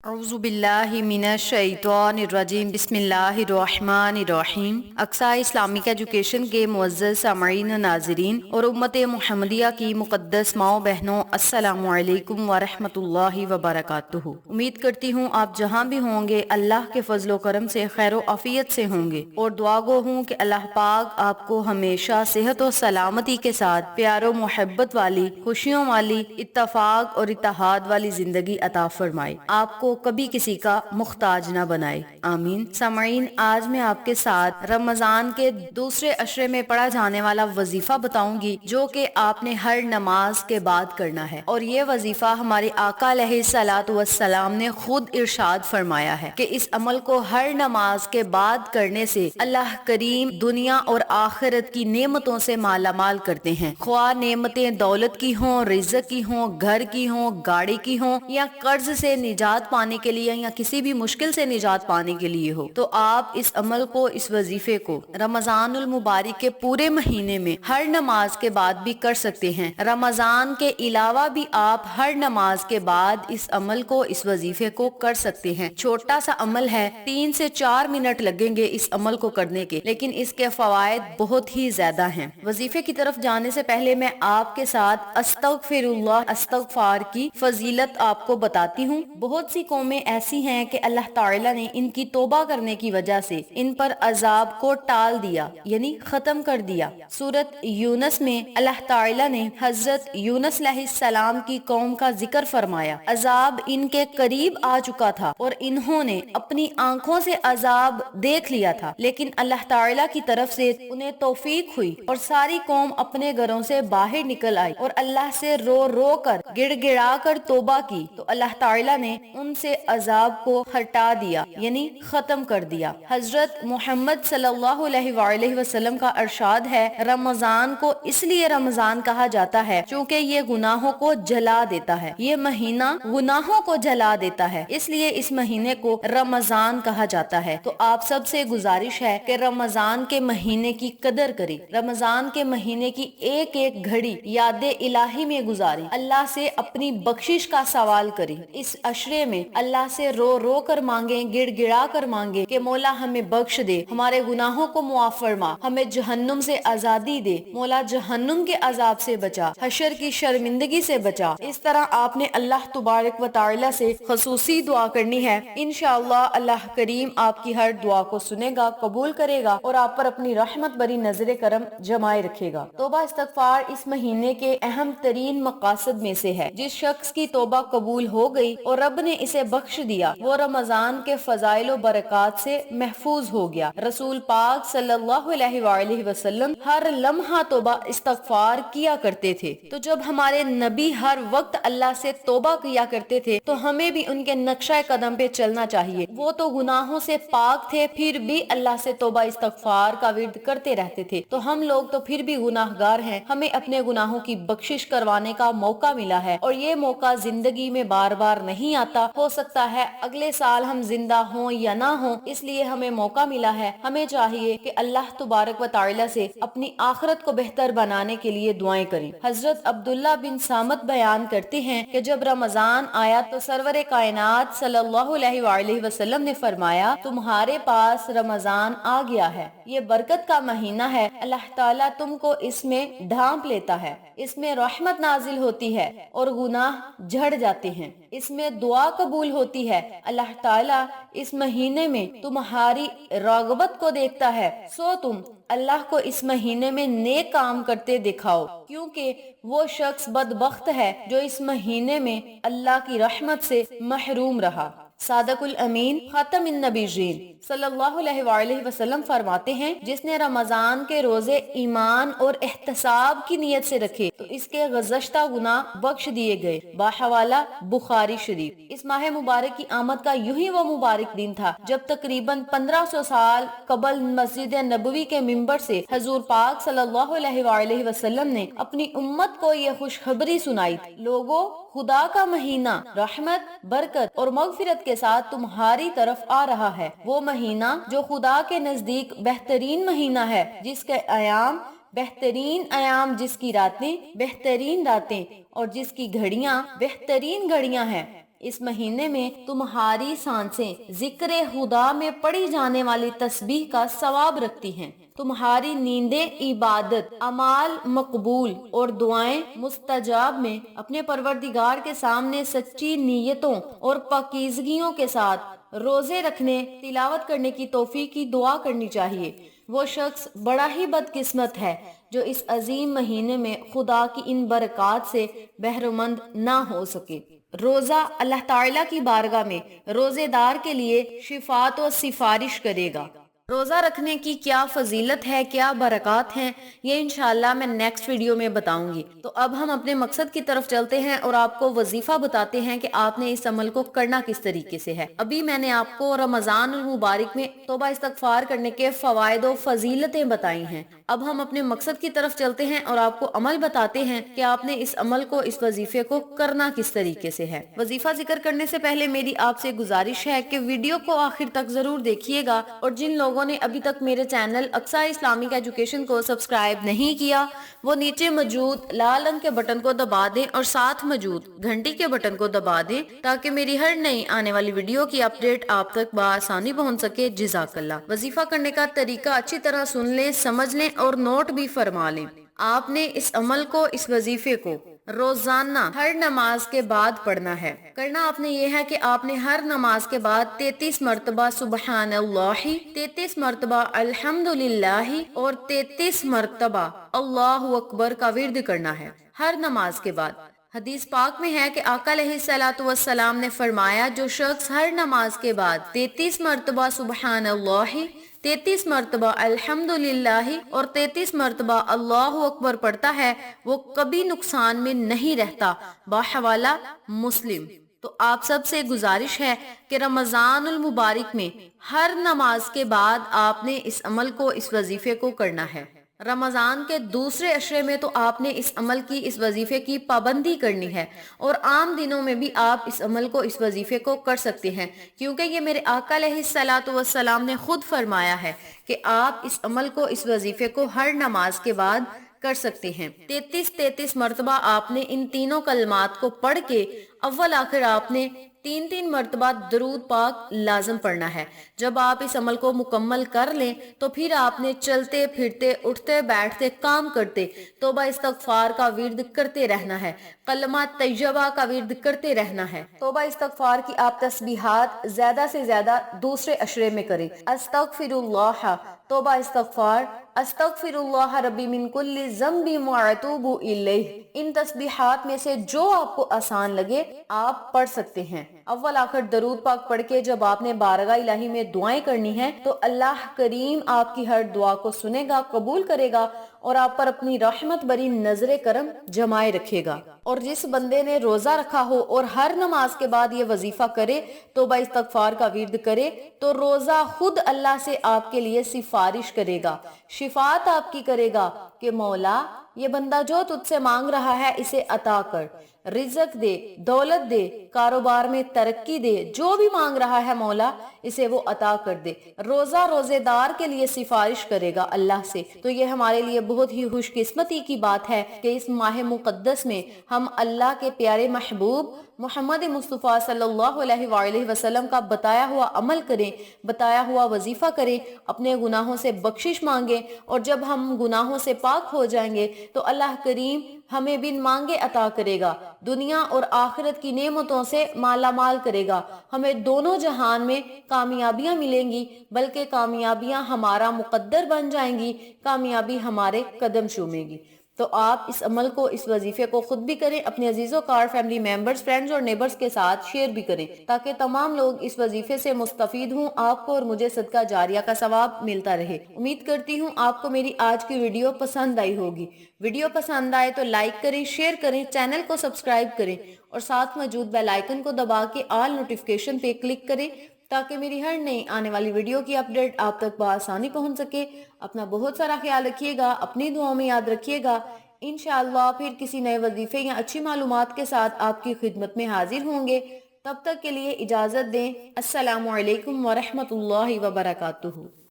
اعوذ باللہ من الشیطان الرجیم بسم اللہ الرحمن الرحیم۔ اقصا اسلامک ایجوکیشن کے معزز سامعین و ناظرین اور امت محمدیہ کی مقدس ماؤں بہنوں، السلام علیکم ورحمۃ اللہ وبرکاتہ۔ امید کرتی ہوں آپ جہاں بھی ہوں گے اللہ کے فضل و کرم سے خیر و عافیت سے ہوں گے، اور دعا گو ہوں کہ اللہ پاک آپ کو ہمیشہ صحت و سلامتی کے ساتھ پیار و محبت والی، خوشیوں والی، اتفاق اور اتحاد والی زندگی عطا فرمائے، آپ کو کبھی کسی کا محتاج نہ بنائے، آمین۔ سامعین، آج میں آپ کے ساتھ رمضان کے دوسرے عشرے میں پڑھا جانے والا وظیفہ بتاؤں گی، جو کہ آپ نے ہر نماز کے بعد کرنا ہے، اور یہ وظیفہ ہمارے آقا علیہ الصلوۃ والسلام نے خود ارشاد فرمایا ہے کہ اس عمل کو ہر نماز کے بعد کرنے سے اللہ کریم دنیا اور آخرت کی نعمتوں سے مالا مال کرتے ہیں، خواہ نعمتیں دولت کی ہوں، رزق کی ہوں، گھر کی ہوں، گاڑی کی ہوں، یا قرض سے نجات پانے کے لیے، یا کسی بھی مشکل سے نجات پانے کے لیے ہو۔ تو آپ اس عمل کو، اس وظیفے کو رمضان المبارک کے پورے مہینے میں ہر نماز کے بعد بھی کر سکتے ہیں۔ رمضان کے علاوہ بھی آپ ہر نماز کے بعد اس عمل کو، اس وظیفے کو کر سکتے ہیں۔ چھوٹا سا عمل ہے، 3 سے 4 منٹ لگیں گے اس عمل کو کرنے کے، لیکن اس کے فوائد بہت ہی زیادہ ہیں۔ وظیفے کی طرف جانے سے پہلے میں آپ کے ساتھ استغفر اللہ، استغفار کی فضیلت آپ کو بتاتی ہوں۔ بہت سی قومیں ایسی ہیں کہ اللہ تعالیٰ نے ان کی توبہ کرنے کی وجہ سے ان پر عذاب کو ٹال دیا، یعنی ختم کر دیا۔ سورۃ یونس میں اللہ تعالیٰ نے حضرت یونس علیہ السلام کی قوم کا ذکر فرمایا۔ عذاب ان کے قریب آ چکا تھا اور انہوں نے اپنی آنکھوں سے عذاب دیکھ لیا تھا، لیکن اللہ تعالیٰ کی طرف سے انہیں توفیق ہوئی اور ساری قوم اپنے گھروں سے باہر نکل آئی اور اللہ سے رو رو کر، گڑ گڑا کر توبہ کی، تو اللہ تعالیٰ نے ان سے عذاب کو ہٹا دیا، یعنی ختم کر دیا۔ حضرت محمد صلی اللہ علیہ وآلہ وسلم کا ارشاد ہے، رمضان کو اس لیے رمضان کہا جاتا ہے چونکہ یہ گناہوں کو جلا دیتا ہے، یہ مہینہ گناہوں کو جلا دیتا ہے، اس لیے اس مہینے کو رمضان کہا جاتا ہے۔ تو آپ سب سے گزارش ہے کہ رمضان کے مہینے کی قدر کریں، رمضان کے مہینے کی ایک ایک گھڑی یاد الہی میں گزاریں، اللہ سے اپنی بخشش کا سوال کریں۔ اس عشرے میں اللہ سے رو رو کر مانگیں، گڑ گڑا کر مانگیں کہ مولا ہمیں بخش دے، ہمارے گناہوں کو معاف فرما، ہمیں جہنم سے آزادی دے، مولا جہنم کے عذاب سے بچا، حشر کی شرمندگی سے بچا۔ اس طرح آپ نے اللہ تبارک و تعالی سے خصوصی دعا کرنی ہے۔ انشاءاللہ اللہ کریم آپ کی ہر دعا کو سنے گا، قبول کرے گا اور آپ پر اپنی رحمت بری نظر کرم جمائے رکھے گا۔ توبہ استغفار اس مہینے کے اہم ترین مقاصد میں سے ہے۔ جس شخص کی توبہ قبول ہو گئی اور رب نے اسے بخش دیا، وہ رمضان کے فضائل و برکات سے محفوظ ہو گیا۔ رسول پاک صلی اللہ علیہ وآلہ وسلم ہر لمحہ توبہ استغفار کیا کرتے تھے، تو جب ہمارے نبی ہر وقت اللہ سے توبہ کیا کرتے تھے تو ہمیں بھی ان کے نقشہ قدم پہ چلنا چاہیے۔ وہ تو گناہوں سے پاک تھے، پھر بھی اللہ سے توبہ استغفار کا ورد کرتے رہتے تھے، تو ہم لوگ تو پھر بھی گناہ گار ہیں، ہمیں اپنے گناہوں کی بخشش کروانے کا موقع ملا ہے، اور یہ موقع زندگی میں بار بار نہیں آتا۔ ہو سکتا ہے اگلے سال ہم زندہ ہوں یا نہ ہوں، اس لیے ہمیں موقع ملا ہے۔ ہمیں چاہیے کہ اللہ تبارک و تعالی سے اپنی آخرت کو بہتر بنانے کے لیے دعائیں کریں۔ حضرت عبداللہ بن سامت بیان کرتے ہیں کہ جب رمضان آیا تو سرور کائنات صلی اللہ علیہ وآلہ وسلم نے فرمایا، تمہارے پاس رمضان آ گیا ہے، یہ برکت کا مہینہ ہے، اللہ تعالیٰ تم کو اس میں ڈھانپ لیتا ہے، اس میں رحمت نازل ہوتی ہے اور گناہ جھڑ جاتے ہیں، اس میں دعا قبول ہوتی ہے، اللہ تعالیٰ اس مہینے میں تمہاری راغبت کو دیکھتا ہے، سو تم اللہ کو اس مہینے میں نیک کام کرتے دکھاؤ، کیونکہ وہ شخص بدبخت ہے جو اس مہینے میں اللہ کی رحمت سے محروم رہا۔ صادق الامین خاتم النبیین صلی اللہ علیہ وآلہ وسلم فرماتے ہیں، جس نے رمضان کے روزے ایمان اور احتساب کی نیت سے رکھے تو اس کے گزشتہ گناہ بخش دیے گئے، باحوالہ بخاری شریف۔ اس ماہ مبارک کی آمد کا یوں ہی وہ مبارک دن تھا جب تقریباً 1500 سال قبل مسجد نبوی کے منبر سے حضور پاک صلی اللہ علیہ وآلہ وسلم نے اپنی امت کو یہ خوشخبری سنائی تھی، لوگوں خدا کا مہینہ رحمت، برکت اور مغفرت کے ساتھ تمہاری طرف آ رہا ہے، وہ مہینہ جو خدا کے نزدیک بہترین مہینہ ہے، جس کے ایام بہترین ایام، جس کی راتیں بہترین راتیں اور جس کی گھڑیاں بہترین گھڑیاں ہیں۔ اس مہینے میں تمہاری سانسیں ذکر خدا میں پڑھی جانے والی تسبیح کا ثواب رکھتی ہیں، تمہاری نیندیں عبادت، اعمال مقبول اور دعائیں مستجاب میں اپنے پروردگار کے سامنے سچی نیتوں اور پاکیزگیوں کے ساتھ روزے رکھنے، تلاوت کرنے کی توفیق کی دعا کرنی چاہیے۔ وہ شخص بڑا ہی بدقسمت ہے جو اس عظیم مہینے میں خدا کی ان برکات سے بہرمند نہ ہو سکے۔ روزہ اللہ تعالیٰ کی بارگاہ میں روزے دار کے لیے شفاعت و سفارش کرے گا۔ روزہ رکھنے کی کیا فضیلت ہے، کیا برکات ہیں، یہ انشاءاللہ میں نیکسٹ ویڈیو میں بتاؤں گی۔ تو اب ہم اپنے مقصد کی طرف چلتے ہیں اور آپ کو وظیفہ بتاتے ہیں کہ آپ نے اس عمل کو کرنا کس طریقے سے ہے۔ ابھی میں نے آپ کو رمضان المبارک میں توبہ استغفار کرنے کے فوائد و فضیلتیں بتائی ہیں۔ اب ہم اپنے مقصد کی طرف چلتے ہیں اور آپ کو عمل بتاتے ہیں کہ آپ نے اس عمل کو، اس وظیفے کو کرنا کس طریقے سے ہے۔ وظیفہ ذکر کرنے سے پہلے میری آپ سے گزارش ہے کہ ویڈیو کو آخر تک ضرور دیکھیے گا، اور جن لوگوں نے ابھی تک میرے چینل اقصا اسلامک ایجوکیشن کو سبسکرائب نہیں کیا، وہ نیچے موجود لال رنگ کے بٹن کو دبا دیں اور ساتھ موجود گھنٹی کے بٹن کو دبا دیں تاکہ میری ہر نئی آنے والی ویڈیو کی اپڈیٹ آپ تک بآسانی پہنچ سکے۔ جزاکاللہ۔ وظیفہ کرنے کا طریقہ اچھی طرح سن لیں، سمجھ لیں اور نوٹ بھی فرما لیں۔ آپ نے اس عمل کو، اس وظیفے کو روزانہ ہر نماز کے بعد پڑھنا ہے۔ کرنا آپ نے یہ ہے کہ آپ نے ہر نماز کے بعد 33 مرتبہ سبحان اللہ، 33 مرتبہ الحمدللہ اور 33 مرتبہ اللہ اکبر کا ورد کرنا ہے ہر نماز کے بعد۔ حدیث پاک میں ہے کہ آقا علیہ الصلوۃ والسلام نے فرمایا، جو شخص ہر نماز کے بعد 33 مرتبہ سبحان اللہ، 33 مرتبہ الحمدللہ اور 33 مرتبہ اللہ اکبر پڑھتا ہے، وہ کبھی نقصان میں نہیں رہتا۔ باحوالہ مسلم۔ تو آپ سب سے گزارش ہے کہ رمضان المبارک میں ہر نماز کے بعد آپ نے اس عمل کو، اس وظیفے کو کرنا ہے۔ رمضان کے دوسرے عشرے میں تو آپ نے اس عمل کی، اس وظیفے کی پابندی کرنی ہے، اور عام دنوں میں بھی آپ اس عمل کو، اس وظیفے کو کر سکتے ہیں، کیونکہ یہ میرے آقا علیہ الصلوۃ والسلام نے خود فرمایا ہے کہ آپ اس عمل کو، اس وظیفے کو ہر نماز کے بعد کر سکتے ہیں۔ 33 مرتبہ آپ نے ان تینوں کلمات کو پڑھ کے اول آخر آپ نے 3 مرتبہ درود پاک لازم پڑھنا ہے۔ جب آپ اس عمل کو مکمل کر لیں تو پھر آپ نے چلتے پھرتے، اٹھتے بیٹھتے، کام کرتے توبہ استغفار کا ورد کرتے رہنا ہے، کلمہ طیبہ کا ورد کرتے رہنا ہے۔ توبہ استغفار کی آپ تسبیحات زیادہ سے زیادہ دوسرے عشرے میں کریں۔ استغفر اللہ، توبہ استغفار، استغفر اللہ ربی من کل ذنب واتوب الیہ۔ ان تسبیحات میں سے جو آپ کو آسان لگے آپ پڑھ سکتے ہیں۔ اول آخر درود پاک پڑھ کے جب آپ نے بارگاہ الہی میں دعائیں کرنی ہیں تو اللہ کریم آپ کی ہر دعا کو سنے گا، قبول کرے گا اور آپ پر اپنی رحمت بری نظر کرم جمائے رکھے گا۔ اور جس بندے نے روزہ رکھا ہو اور ہر نماز کے بعد یہ وظیفہ کرے، توبہ استغفار کا ورد کرے، تو روزہ خود اللہ سے آپ کے لیے سفارش کرے گا، شفاعت آپ کی کرے گا کہ مولا یہ بندہ جو تجھ سے مانگ رہا ہے اسے عطا کر، رزق دے، دولت دے، کاروبار میں ترقی دے، جو بھی مانگ رہا ہے مولا اسے وہ عطا کر دے۔ روزہ روزے دار کے لیے سفارش کرے گا اللہ سے۔ تو یہ ہمارے لیے بہت ہی خوش قسمتی کی بات ہے کہ اس ماہ مقدس میں ہم اللہ کے پیارے محبوب محمد مصطفیٰ صلی اللہ علیہ وآلہ وسلم کا بتایا ہوا عمل کریں، بتایا ہوا وظیفہ کریں، اپنے گناہوں سے بخشش مانگیں، اور جب ہم گناہوں سے پاک ہو جائیں گے تو اللہ کریم ہمیں بن مانگے عطا کرے گا، دنیا اور آخرت کی نعمتوں سے مالا مال کرے گا، ہمیں دونوں جہان میں کامیابیاں ملیں گی، بلکہ کامیابیاں ہمارا مقدر بن جائیں گی، کامیابی ہمارے قدم چومے گی۔ تو آپ اس عمل کو، اس وظیفے کو خود بھی کریں، اپنے عزیزوں کار فیملی ممبرز، فرینڈز اور نیبرز کے ساتھ شیئر بھی کریں تاکہ تمام لوگ اس وظیفے سے مستفید ہوں، آپ کو اور مجھے صدقہ جاریہ کا ثواب ملتا رہے۔ امید کرتی ہوں آپ کو میری آج کی ویڈیو پسند آئی ہوگی۔ ویڈیو پسند آئے تو لائک کریں، شیئر کریں، چینل کو سبسکرائب کریں اور ساتھ موجود بیل آئیکن کو دبا کے آل نوٹیفیکیشن پہ کلک کریں تاکہ میری ہر نئی آنے والی ویڈیو کی اپڈیٹ آپ تک بآسانی پہنچ سکے۔ اپنا بہت سارا خیال رکھیے گا، اپنی دعاؤں میں یاد رکھیے گا۔ انشاءاللہ پھر کسی نئے وظیفے یا اچھی معلومات کے ساتھ آپ کی خدمت میں حاضر ہوں گے۔ تب تک کے لیے اجازت دیں۔ السلام علیکم ورحمۃ اللہ وبرکاتہ۔